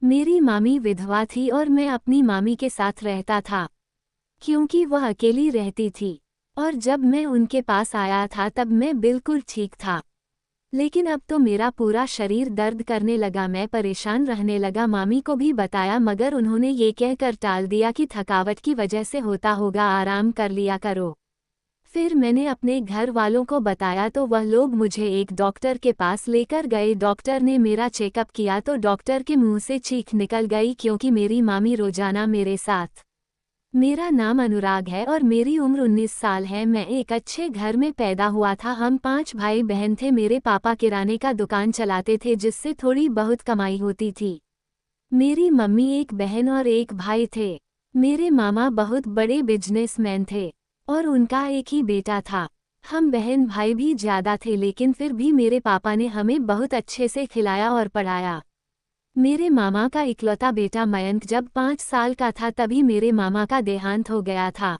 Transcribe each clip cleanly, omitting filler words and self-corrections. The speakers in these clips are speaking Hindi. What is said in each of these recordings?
मेरी मामी विधवा थी और मैं अपनी मामी के साथ रहता था, क्योंकि वह अकेली रहती थी। और जब मैं उनके पास आया था तब मैं बिल्कुल ठीक था, लेकिन अब तो मेरा पूरा शरीर दर्द करने लगा। मैं परेशान रहने लगा। मामी को भी बताया, मगर उन्होंने ये कहकर टाल दिया कि थकावट की वजह से होता होगा, आराम कर लिया करो। फिर मैंने अपने घर वालों को बताया तो वह लोग मुझे एक डॉक्टर के पास लेकर गए। डॉक्टर ने मेरा चेकअप किया तो डॉक्टर के मुंह से चीख निकल गई, क्योंकि मेरी मामी रोजाना मेरे साथ। मेरा नाम अनुराग है और मेरी उम्र 19 साल है। मैं एक अच्छे घर में पैदा हुआ था। हम 5 भाई बहन थे। मेरे पापा किराने का दुकान चलाते थे, जिससे थोड़ी बहुत कमाई होती थी। मेरी मम्मी, एक बहन और एक भाई थे। मेरे मामा बहुत बड़े बिजनेसमैन थे और उनका एक ही बेटा था। हम बहन भाई भी ज्यादा थे, लेकिन फिर भी मेरे पापा ने हमें बहुत अच्छे से खिलाया और पढ़ाया। मेरे मामा का इकलौता बेटा मयंक जब 5 साल का था तभी मेरे मामा का देहांत हो गया था।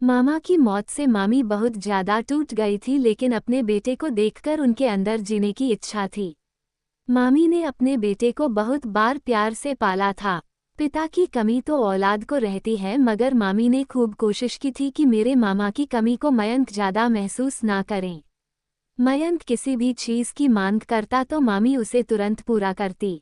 मामा की मौत से मामी बहुत ज्यादा टूट गई थी, लेकिन अपने बेटे को देखकर उनके अंदर जीने की इच्छा थी। मामी ने अपने बेटे को बहुत बार प्यार से पाला था। पिता की कमी तो औलाद को रहती है, मगर मामी ने खूब कोशिश की थी कि मेरे मामा की कमी को मयंक ज्यादा महसूस ना करें। मयंक किसी भी चीज की मांग करता तो मामी उसे तुरंत पूरा करती।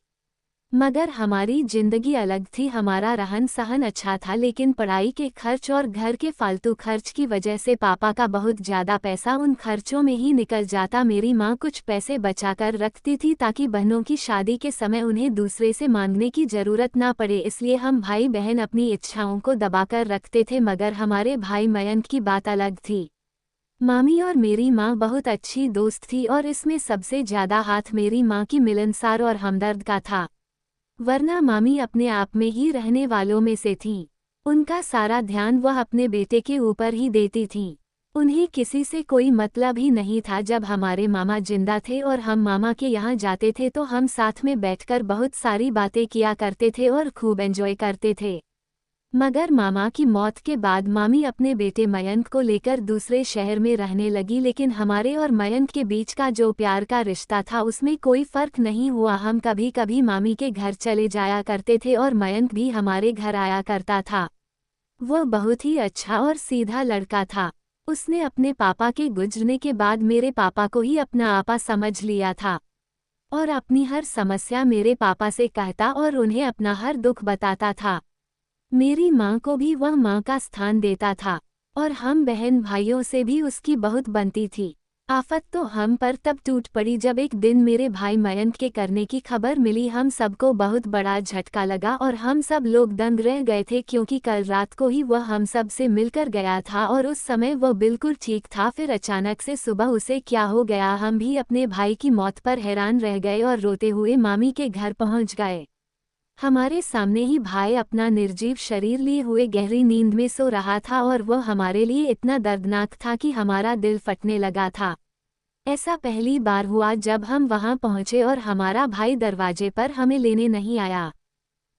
मगर हमारी जिंदगी अलग थी। हमारा रहन सहन अच्छा था, लेकिन पढ़ाई के खर्च और घर के फालतू खर्च की वजह से पापा का बहुत ज्यादा पैसा उन खर्चों में ही निकल जाता। मेरी माँ कुछ पैसे बचाकर रखती थी ताकि बहनों की शादी के समय उन्हें दूसरे से मांगने की जरूरत ना पड़े, इसलिए हम भाई बहन अपनी इच्छाओं को दबाकर रखते थे। मगर हमारे भाई मयंक की बात अलग थी। मामी और मेरी माँ बहुत अच्छी दोस्त थी और इसमें सबसे ज्यादा हाथ मेरी माँ की मिलनसार और हमदर्द का था, वरना मामी अपने आप में ही रहने वालों में से थीं। उनका सारा ध्यान वह अपने बेटे के ऊपर ही देती थीं। उन्हें किसी से कोई मतलब ही नहीं था। जब हमारे मामा जिंदा थे और हम मामा के यहाँ जाते थे तो हम साथ में बैठकर बहुत सारी बातें किया करते थे और खूब एंजॉय करते थे। मगर मामा की मौत के बाद मामी अपने बेटे मयंक को लेकर दूसरे शहर में रहने लगी, लेकिन हमारे और मयंक के बीच का जो प्यार का रिश्ता था उसमें कोई फर्क नहीं हुआ। हम कभी कभी मामी के घर चले जाया करते थे और मयंक भी हमारे घर आया करता था। वह बहुत ही अच्छा और सीधा लड़का था। उसने अपने पापा के गुजरने के बाद मेरे पापा को ही अपना आपा समझ लिया था और अपनी हर समस्या मेरे पापा से कहता और उन्हें अपना हर दुख बताता था। मेरी माँ को भी वह माँ का स्थान देता था और हम बहन भाइयों से भी उसकी बहुत बनती थी। आफत तो हम पर तब टूट पड़ी जब एक दिन मेरे भाई मयंक के करने की खबर मिली। हम सबको बहुत बड़ा झटका लगा और हम सब लोग दंग रह गए थे, क्योंकि कल रात को ही वह हम सब से मिलकर गया था और उस समय वह बिल्कुल ठीक था। फिर अचानक से सुबह उसे क्या हो गया, हम भी अपने भाई की मौत पर हैरान रह गए और रोते हुए मामी के घर पहुंच गए। हमारे सामने ही भाई अपना निर्जीव शरीर लिए हुए गहरी नींद में सो रहा था और वह हमारे लिए इतना दर्दनाक था कि हमारा दिल फटने लगा था। ऐसा पहली बार हुआ जब हम वहां पहुंचे और हमारा भाई दरवाजे पर हमें लेने नहीं आया।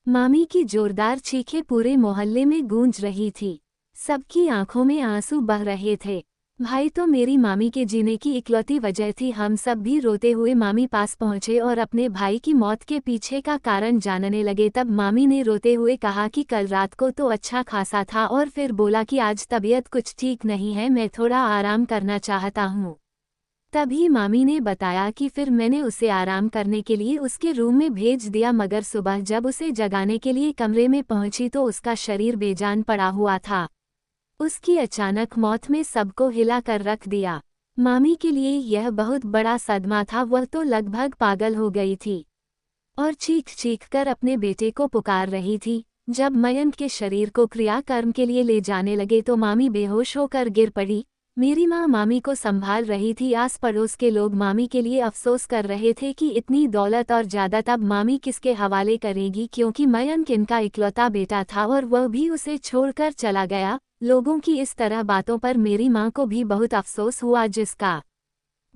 मामी की जोरदार चीखें पूरे मोहल्ले में गूंज रही थी। सबकी आंखों में आंसू बह रहे थे। भाई तो मेरी मामी के जीने की इकलौती वजह थी। हम सब भी रोते हुए मामी पास पहुंचे और अपने भाई की मौत के पीछे का कारण जानने लगे। तब मामी ने रोते हुए कहा कि कल रात को तो अच्छा खासा था और फिर बोला कि आज तबीयत कुछ ठीक नहीं है, मैं थोड़ा आराम करना चाहता हूँ। तभी मामी ने बताया कि फिर मैंने उसे आराम करने के लिए उसके रूम में भेज दिया, मगर सुबह जब उसे जगाने के लिए कमरे में पहुंची तो उसका शरीर बेजान पड़ा हुआ था। उसकी अचानक मौत में सबको हिला कर रख दिया। मामी के लिए यह बहुत बड़ा सदमा था। वह तो लगभग पागल हो गई थी और चीख चीख कर अपने बेटे को पुकार रही थी। जब मयंक के शरीर को क्रियाकर्म के लिए ले जाने लगे तो मामी बेहोश होकर गिर पड़ी। मेरी माँ मामी को संभाल रही थी। आस पड़ोस के लोग मामी के लिए अफसोस कर रहे थे कि इतनी दौलत और जायदाद अब मामी किसके हवाले करेगी, क्योंकि मयंक इनका इकलौता बेटा था और वह भी उसे छोड़कर चला गया। लोगों की इस तरह बातों पर मेरी माँ को भी बहुत अफसोस हुआ। जिसका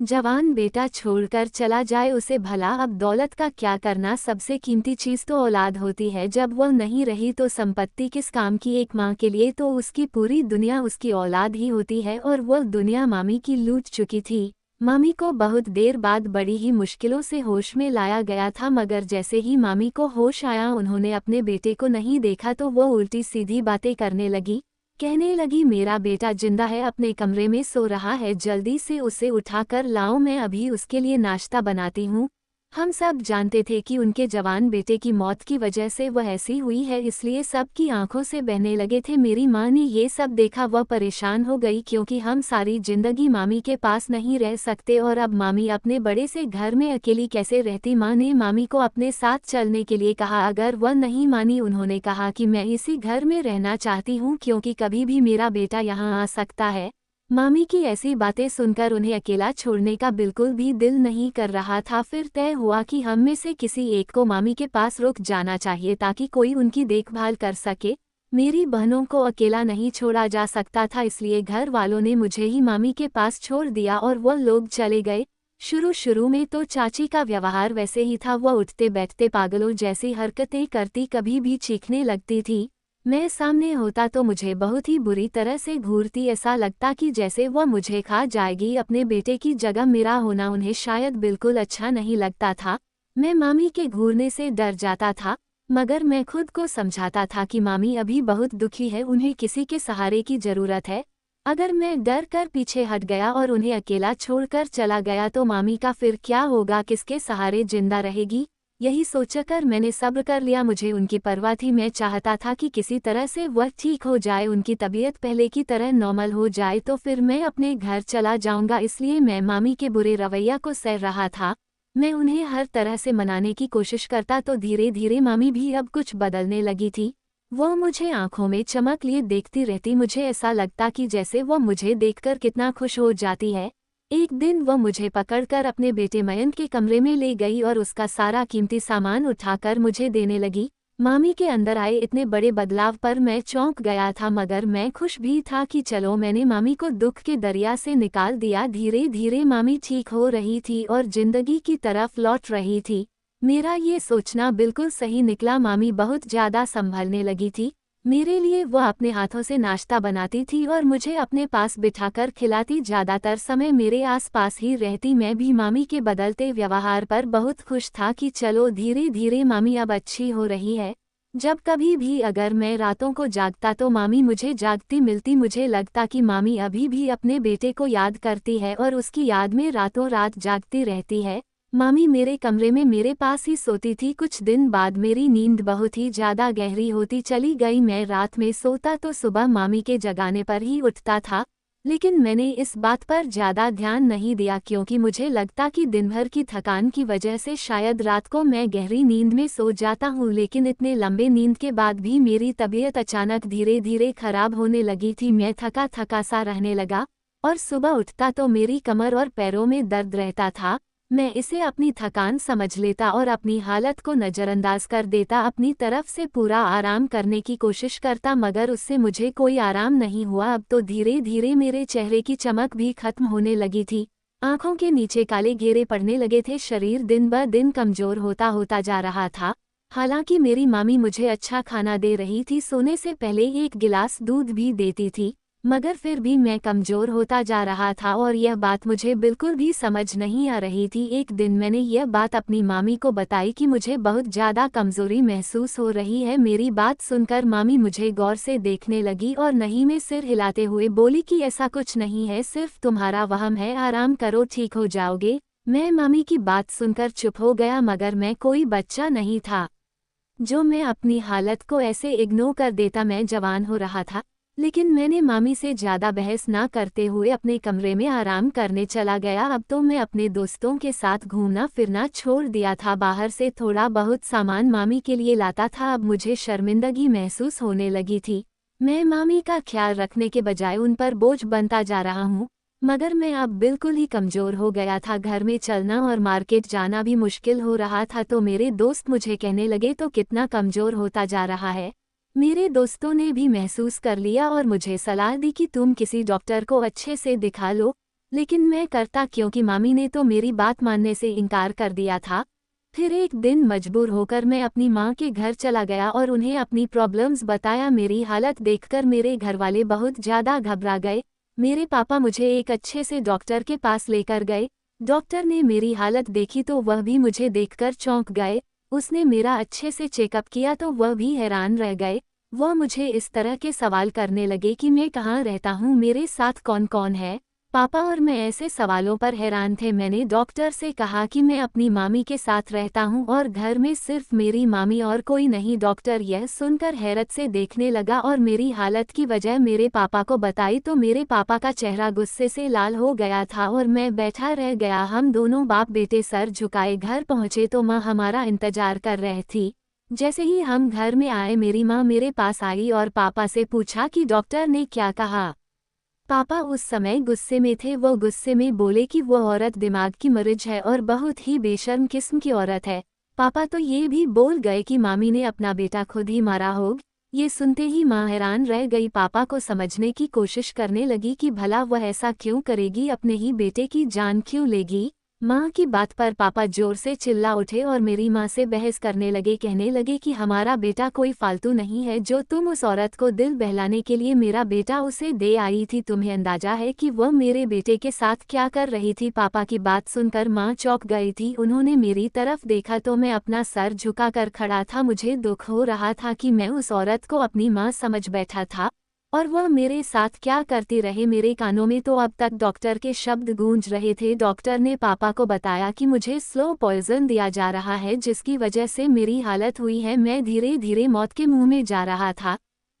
जवान बेटा छोड़कर चला जाए उसे भला अब दौलत का क्या करना। सबसे कीमती चीज तो औलाद होती है। जब वह नहीं रही तो संपत्ति किस काम की। एक माँ के लिए तो उसकी पूरी दुनिया उसकी औलाद ही होती है और वह दुनिया मामी की लूट चुकी थी। मामी को बहुत देर बाद बड़ी ही मुश्किलों से होश में लाया गया था, मगर जैसे ही मामी को होश आया उन्होंने अपने बेटे को नहीं देखा तो वो उल्टी सीधी बातें करने लगी। कहने लगी, मेरा बेटा जिंदा है, अपने कमरे में सो रहा है, जल्दी से उसे उठाकर लाओ, मैं अभी उसके लिए नाश्ता बनाती हूँ। हम सब जानते थे कि उनके जवान बेटे की मौत की वजह से वह ऐसी हुई है, इसलिए सबकी आंखों से बहने लगे थे। मेरी माँ ने ये सब देखा, वह परेशान हो गई क्योंकि हम सारी जिंदगी मामी के पास नहीं रह सकते और अब मामी अपने बड़े से घर में अकेली कैसे रहती। माँ ने मामी को अपने साथ चलने के लिए कहा, अगर वह नहीं मानी उन्होंने कहा कि मैं इसी घर में रहना चाहती हूँ क्योंकि कभी भी मेरा बेटा यहाँ आ सकता है। मामी की ऐसी बातें सुनकर उन्हें अकेला छोड़ने का बिल्कुल भी दिल नहीं कर रहा था। फिर तय हुआ कि हम में से किसी एक को मामी के पास रुक जाना चाहिए ताकि कोई उनकी देखभाल कर सके। मेरी बहनों को अकेला नहीं छोड़ा जा सकता था, इसलिए घर वालों ने मुझे ही मामी के पास छोड़ दिया और वह लोग चले गए। शुरू में तो चाची का व्यवहार वैसे ही था, वह उठते बैठते पागलों जैसी हरकतें करती, कभी भी चीखने लगती थी। मैं सामने होता तो मुझे बहुत ही बुरी तरह से घूरती, ऐसा लगता कि जैसे वह मुझे खा जाएगी। अपने बेटे की जगह मेरा होना उन्हें शायद बिल्कुल अच्छा नहीं लगता था। मैं मामी के घूरने से डर जाता था, मगर मैं खुद को समझाता था कि मामी अभी बहुत दुखी है, उन्हें किसी के सहारे की जरूरत है। अगर मैं डर कर पीछे हट गया और उन्हें अकेला छोड़कर चला गया तो मामी का फिर क्या होगा, किसके सहारे जिंदा रहेगी। यही सोचकर मैंने सब्र कर लिया, मुझे उनकी परवाह थी। मैं चाहता था कि किसी तरह से वह ठीक हो जाए, उनकी तबीयत पहले की तरह नॉर्मल हो जाए तो फिर मैं अपने घर चला जाऊंगा। इसलिए मैं मामी के बुरे रवैया को सह रहा था। मैं उन्हें हर तरह से मनाने की कोशिश करता तो धीरे धीरे मामी भी अब कुछ बदलने लगी थी। वह मुझे आंखों में चमक लिए देखती रहती, मुझे ऐसा लगता कि जैसे वह मुझे देखकर कितना खुश हो जाती है। एक दिन वह मुझे पकड़कर अपने बेटे मयंक के कमरे में ले गई और उसका सारा कीमती सामान उठाकर मुझे देने लगी। मामी के अंदर आए इतने बड़े बदलाव पर मैं चौंक गया था, मगर मैं खुश भी था कि चलो मैंने मामी को दुख के दरिया से निकाल दिया। धीरे धीरे मामी ठीक हो रही थी और जिंदगी की तरफ लौट रही थी। मेरा ये सोचना बिल्कुल सही निकला, मामी बहुत ज्यादा संभलने लगी थी। मेरे लिए वह अपने हाथों से नाश्ता बनाती थी और मुझे अपने पास बिठाकर खिलाती, ज्यादातर समय मेरे आसपास ही रहती। मैं भी मामी के बदलते व्यवहार पर बहुत खुश था कि चलो धीरे धीरे मामी अब अच्छी हो रही है। जब कभी भी अगर मैं रातों को जागता तो मामी मुझे जागती मिलती, मुझे लगता कि मामी अभी भी अपने बेटे को याद करती है और उसकी याद में रातों रात जागती रहती है। मामी मेरे कमरे में मेरे पास ही सोती थी। कुछ दिन बाद मेरी नींद बहुत ही ज्यादा गहरी होती चली गई। मैं रात में सोता तो सुबह मामी के जगाने पर ही उठता था, लेकिन मैंने इस बात पर ज्यादा ध्यान नहीं दिया क्योंकि मुझे लगता कि दिन भर की थकान की वजह से शायद रात को मैं गहरी नींद में सो जाता हूँ। लेकिन इतने लंबे नींद के बाद भी मेरी तबीयत अचानक धीरे धीरे खराब होने लगी थी। मैं थका थका सा रहने लगा और सुबह उठता तो मेरी कमर और पैरों में दर्द रहता था। मैं इसे अपनी थकान समझ लेता और अपनी हालत को नज़रअंदाज कर देता, अपनी तरफ से पूरा आराम करने की कोशिश करता, मगर उससे मुझे कोई आराम नहीं हुआ। अब तो धीरे धीरे मेरे चेहरे की चमक भी खत्म होने लगी थी, आंखों के नीचे काले घेरे पड़ने लगे थे, शरीर दिन ब दिन कमजोर होता होता जा रहा था। हालांकि मेरी मामी मुझे अच्छा खाना दे रही थी, सोने से पहले एक गिलास दूध भी देती थी, मगर फिर भी मैं कमज़ोर होता जा रहा था और यह बात मुझे बिल्कुल भी समझ नहीं आ रही थी। एक दिन मैंने यह बात अपनी मामी को बताई कि मुझे बहुत ज़्यादा कमज़ोरी महसूस हो रही है। मेरी बात सुनकर मामी मुझे गौर से देखने लगी और नहीं में सिर हिलाते हुए बोली कि ऐसा कुछ नहीं है, सिर्फ तुम्हारा वहम है, आराम करो ठीक हो जाओगे। मैं मामी की बात सुनकर चुप हो गया, मगर मैं कोई बच्चा नहीं था जो मैं अपनी हालत को ऐसे इग्नोर कर देता। मैं जवान हो रहा था, लेकिन मैंने मामी से ज़्यादा बहस ना करते हुए अपने कमरे में आराम करने चला गया। अब तो मैं अपने दोस्तों के साथ घूमना फिरना छोड़ दिया था, बाहर से थोड़ा बहुत सामान मामी के लिए लाता था। अब मुझे शर्मिंदगी महसूस होने लगी थी, मैं मामी का ख्याल रखने के बजाय उन पर बोझ बनता जा रहा हूँ। मगर मैं अब बिल्कुल ही कमज़ोर हो गया था, घर में चलना और मार्केट जाना भी मुश्किल हो रहा था। तो मेरे दोस्त मुझे कहने लगे तो कितना कमज़ोर होता जा रहा है। मेरे दोस्तों ने भी महसूस कर लिया और मुझे सलाह दी कि तुम किसी डॉक्टर को अच्छे से दिखा लो, लेकिन मैं करता क्योंकि मामी ने तो मेरी बात मानने से इनकार कर दिया था। फिर एक दिन मजबूर होकर मैं अपनी माँ के घर चला गया और उन्हें अपनी प्रॉब्लम्स बताया। मेरी हालत देखकर मेरे घरवाले बहुत ज़्यादा घबरा गए। मेरे पापा मुझे एक अच्छे से डॉक्टर के पास लेकर गए। डॉक्टर ने मेरी हालत देखी तो वह भी मुझे देखकर चौंक गए। उसने मेरा अच्छे से चेकअप किया तो वह भी हैरान रह गए। वह मुझे इस तरह के सवाल करने लगे कि मैं कहाँ रहता हूँ, मेरे साथ कौन कौन है। पापा और मैं ऐसे सवालों पर हैरान थे। मैंने डॉक्टर से कहा कि मैं अपनी मामी के साथ रहता हूं और घर में सिर्फ मेरी मामी और कोई नहीं। डॉक्टर यह सुनकर हैरत से देखने लगा और मेरी हालत की वजह मेरे पापा को बताई तो मेरे पापा का चेहरा गुस्से से लाल हो गया था और मैं बैठा रह गया। हम दोनों बाप बेटे सर झुकाए घर पहुंचे तो माँ हमारा इंतजार कर रही थी। जैसे ही हम घर में आए मेरी माँ मेरे पास आई और पापा से पूछा कि डॉक्टर ने क्या कहा। पापा उस समय गुस्से में थे। वो गुस्से में बोले कि वो औरत दिमाग की मरीज है और बहुत ही बेशर्म किस्म की औरत है। पापा तो ये भी बोल गए कि मामी ने अपना बेटा खुद ही मारा होगा। ये सुनते ही माँ हैरान रह गई। पापा को समझने की कोशिश करने लगी कि भला वह ऐसा क्यों करेगी, अपने ही बेटे की जान क्यों लेगी। माँ की बात पर पापा जोर से चिल्ला उठे और मेरी माँ से बहस करने लगे। कहने लगे कि हमारा बेटा कोई फालतू नहीं है जो तुम उस औरत को दिल बहलाने के लिए मेरा बेटा उसे दे आई थी। तुम्हें अंदाजा है कि वह मेरे बेटे के साथ क्या कर रही थी। पापा की बात सुनकर माँ चौंक गई थी। उन्होंने मेरी तरफ देखा तो मैं अपना सर झुकाकर खड़ा था। मुझे दुख हो रहा था कि मैं उस औरत को अपनी माँ समझ बैठा था और वह मेरे साथ क्या करती रहे। मेरे कानों में तो अब तक डॉक्टर के शब्द गूंज रहे थे। डॉक्टर ने पापा को बताया कि मुझे स्लो पॉइजन दिया जा रहा है जिसकी वजह से मेरी हालत हुई है। मैं धीरे धीरे मौत के मुंह में जा रहा था।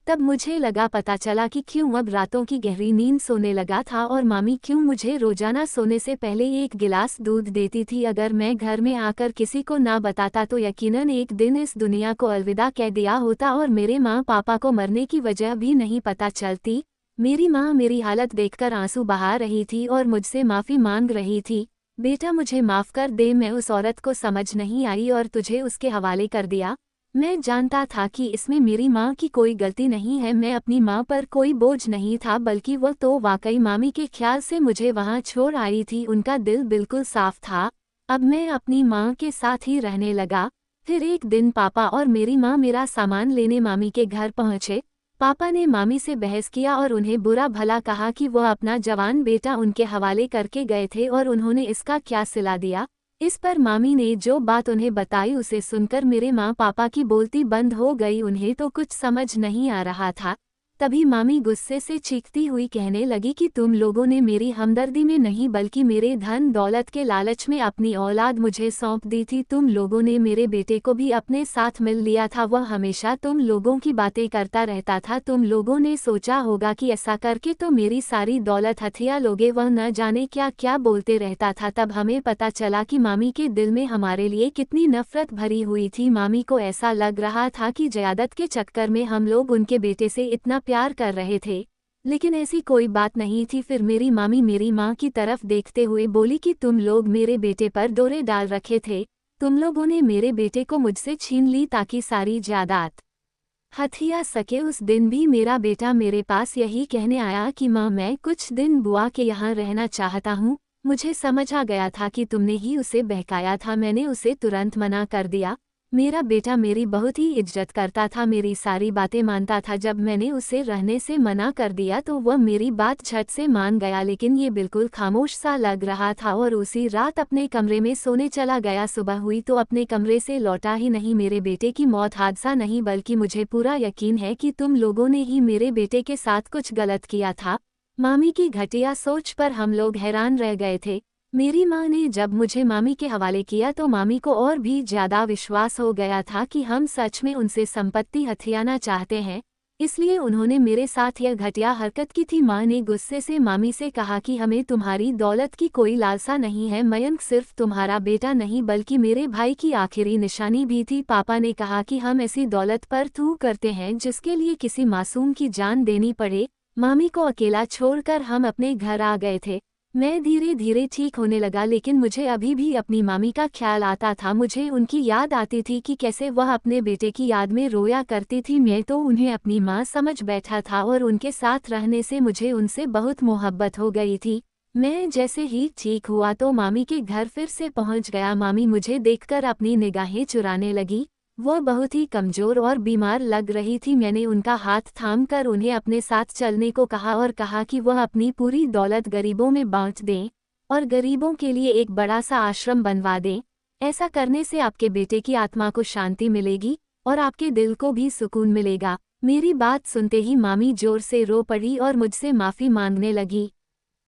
तब मुझे लगा, पता चला कि क्यों अब रातों की गहरी नींद सोने लगा था और मामी क्यों मुझे रोजाना सोने से पहले एक गिलास दूध देती थी। अगर मैं घर में आकर किसी को ना बताता तो यकीनन एक दिन इस दुनिया को अलविदा कह दिया होता और मेरे माँ पापा को मरने की वजह भी नहीं पता चलती। मेरी माँ मेरी हालत देखकर आंसू बहा रही थी और मुझसे माफ़ी मांग रही थी। बेटा मुझे माफ़ कर दे, मैं उस औरत को समझ नहीं आई और तुझे उसके हवाले कर दिया। मैं जानता था कि इसमें मेरी माँ की कोई गलती नहीं है। मैं अपनी माँ पर कोई बोझ नहीं था बल्कि वह तो वाकई मामी के ख्याल से मुझे वहाँ छोड़ आई थी। उनका दिल बिल्कुल साफ था। अब मैं अपनी माँ के साथ ही रहने लगा। फिर एक दिन पापा और मेरी माँ मेरा सामान लेने मामी के घर पहुँचे। पापा ने मामी से बहस किया और उन्हें बुरा भला कहा कि वह अपना जवान बेटा उनके हवाले करके गए थे और उन्होंने इसका क्या सिला दिया। इस पर मामी ने जो बात उन्हें बताई उसे सुनकर मेरे माँ पापा की बोलती बंद हो गई। उन्हें तो कुछ समझ नहीं आ रहा था। तभी मामी गुस्से से चीखती हुई कहने लगी कि तुम लोगों ने मेरी हमदर्दी में नहीं बल्कि मेरे धन दौलत के लालच में अपनी औलाद मुझे सौंप दी थी। तुम लोगों ने मेरे बेटे को भी अपने साथ मिल लिया था। वह हमेशा तुम लोगों की बातें करता रहता था। तुम लोगों ने सोचा होगा कि ऐसा करके तो मेरी सारी दौलत हथिया लोगे। वह न जाने क्या क्या बोलते रहता था। तब हमें पता चला कि मामी के दिल में हमारे लिए कितनी नफरत भरी हुई थी। मामी को ऐसा लग रहा था कि ज़यादत के चक्कर में हम लोग उनके बेटे से इतना प्यार कर रहे थे, लेकिन ऐसी कोई बात नहीं थी। फिर मेरी मामी मेरी माँ की तरफ देखते हुए बोली कि तुम लोग मेरे बेटे पर डोरे डाल रखे थे। तुम लोगों ने मेरे बेटे को मुझसे छीन ली ताकि सारी जायदाद हथिया सके। उस दिन भी मेरा बेटा मेरे पास यही कहने आया कि माँ मैं कुछ दिन बुआ के यहाँ रहना चाहता हूँ। मुझे समझ आ गया था कि तुमने ही उसे बहकाया था। मैंने उसे तुरंत मना कर दिया। मेरा बेटा मेरी बहुत ही इज्जत करता था, मेरी सारी बातें मानता था। जब मैंने उसे रहने से मना कर दिया तो वह मेरी बात झट से मान गया, लेकिन ये बिल्कुल खामोश सा लग रहा था और उसी रात अपने कमरे में सोने चला गया। सुबह हुई तो अपने कमरे से लौटा ही नहीं। मेरे बेटे की मौत हादसा नहीं बल्कि मुझे पूरा यकीन है कि तुम लोगों ने ही मेरे बेटे के साथ कुछ गलत किया था। मामी की घटिया सोच पर हम लोग हैरान रह गए थे। मेरी माँ ने जब मुझे मामी के हवाले किया तो मामी को और भी ज़्यादा विश्वास हो गया था कि हम सच में उनसे संपत्ति हथियाना चाहते हैं, इसलिए उन्होंने मेरे साथ यह घटिया हरकत की थी। माँ ने गुस्से से मामी से कहा कि हमें तुम्हारी दौलत की कोई लालसा नहीं है। मयंक सिर्फ तुम्हारा बेटा नहीं बल्कि मेरे भाई की आखिरी निशानी भी थी। पापा ने कहा कि हम ऐसी दौलत पर तू करते हैं जिसके लिए किसी मासूम की जान देनी पड़े। मामी को अकेला छोड़कर हम अपने घर आ गए थे। मैं धीरे धीरे ठीक होने लगा, लेकिन मुझे अभी भी अपनी मामी का ख्याल आता था। मुझे उनकी याद आती थी कि कैसे वह अपने बेटे की याद में रोया करती थी। मैं तो उन्हें अपनी माँ समझ बैठा था और उनके साथ रहने से मुझे उनसे बहुत मोहब्बत हो गई थी। मैं जैसे ही ठीक हुआ तो मामी के घर फिर से पहुँच गया। मामी मुझे देखकर अपनी निगाहें चुराने लगी। वो बहुत ही कमजोर और बीमार लग रही थी। मैंने उनका हाथ थामकर उन्हें अपने साथ चलने को कहा और कहा कि वह अपनी पूरी दौलत गरीबों में बांट दें और गरीबों के लिए एक बड़ा सा आश्रम बनवा दें। ऐसा करने से आपके बेटे की आत्मा को शांति मिलेगी और आपके दिल को भी सुकून मिलेगा। मेरी बात सुनते ही मामी जोर से रो पड़ी और मुझसे माफ़ी मांगने लगी।